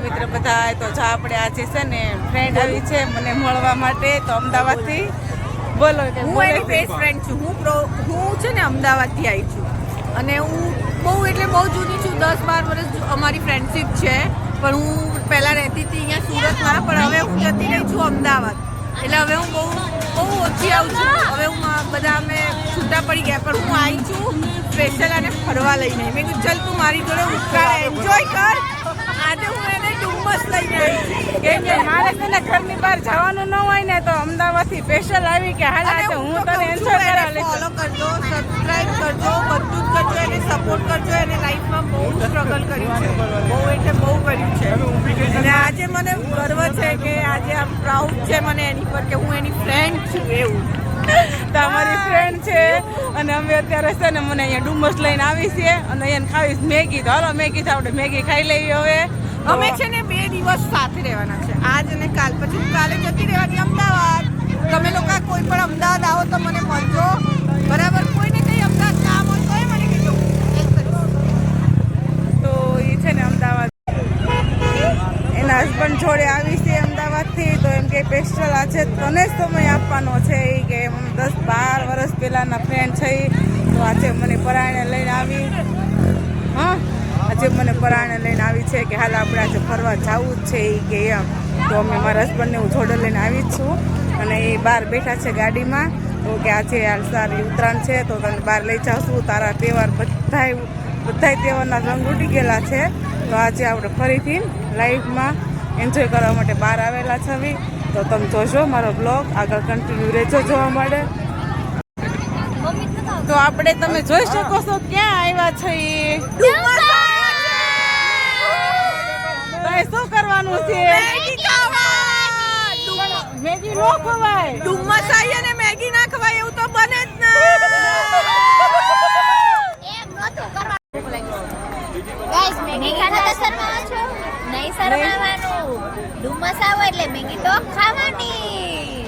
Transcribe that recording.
મિત્ર બધા. તો જો આપણે આજે છે ને ફ્રેન્ડ આવી છે મને મળવા માટે, તો અમદાવાદથી. બોલો કે હું એની બેસ્ટ ફ્રેન્ડ છું. હું છે ને અમદાવાદથી આવી છું અને હું બહુ જૂની છું. 10-12 વર્ષ અમારી ફ્રેન્ડશિપ છે. પણ હું પહેલાં રહેતી હતી અહીંયા સુરતમાં, પણ હવે હું જતી રહી છું અમદાવાદ. એટલે હવે હું બહુ ઓછી આવું છું. હવે હું બધા અમે છૂટા પડી ગયા, પણ હું આવી છું સ્પેશિયલ અને ફરવા લઈને. મેં કીધું ચાલ તું મારી જોડે ઉત્તરાયણ એન્જોય કર. આજે હું એને ડુમ્મસ લઈને આવી. કેમ કે મારે છે ને ઘરની બહાર જવાનું ન હોય ને, તો અમદાવાદથી સ્પેશિયલ આવી કે હાલ આજે હું તને એન્જોય કરાવી લઈશ. ફોલો કરજો, સબસ્ક્રાઇબ કરજો, બધું જ કરજો, એને સપોર્ટ કરજો. એને લાઈફમાં બહુ સ્ટ્રગલ કર્યું છે, બહુ કર્યું છે. અને આજે મને ગર્વ છે કે આજે આ પ્રાઉડ છે મને એની પર કે હું એની ફ્રેન્ડ છું. એવું તમારી ફ્રેન્ડ છે અને અમે અત્યારે છે ને મને અહીંયા ડુમ્મસ લઈને આવી છીએ અને અહીંયા ખાવીશ મેગી. તો હાલો મેગી તો આપણે મેગી ખાઈ લઈએ હવે. અમે છે ને 2 દિવસ સાથે રહેવાના છે, આજ અને કાલ. પછી કાલે જતી રહેવાની અમદાવાદ. તમે લોકો કોઈ પણ અમદાવાદ આવો તો મને મળજો, બરાબર? કોઈને કંઈ અમદાવાદ કામ હોય તો મને કહેજો. તો એ છે ને અમદાવાદ એના હસબન્ડ જોડે આવી છે અમદાવાદથી. તો એમ કે પેસ્ટલ આજે તને જ સમય આપવાનો છે. એ કે 10-12 વર્ષ પહેલાંના ફ્રેન્ડ છે. તો આજે મને પરાણે લઈને આવી. હા, આજે મને પરાણે લઈને આવી છે કે હાલ આપણે આજે ફરવા જવું જ છે. એ કે એમ. તો અમે મારા હસબન્ડને હું જોડે લઈને આવી જ છું અને એ બહાર બેઠા છે ગાડીમાં. તો કે આજે હાલ સારી ઉત્તરાયણ છે તો તને બહાર લઈ જાઉં. તારા તહેવાર બધાય તહેવારના રંગ ઉડી ગયેલા છે. તો આજે આપણે ફરીથી લાઈફમાં એન્જોય કરવા માટે બહાર આવેલા છે. તો તમે જોશો મારો બ્લોગ આગળ કન્ટિન્યુ રહેજો જોવા મળે. તો આપણે તમે જોઈ શકો છો ક્યાં આવ્યા છે. તો શું કરવાનું છે? મેગી નો ખવાય. ડુમ્મસ આવી અને મેગી ના ખવાય એવું તો બને જ ના. ગાઈસ મેગી ખાતા શરમાવા છો? નહીં શરમાવાનું. ડુમ્મસ આવો એટલે મેગી તો ખાવાની.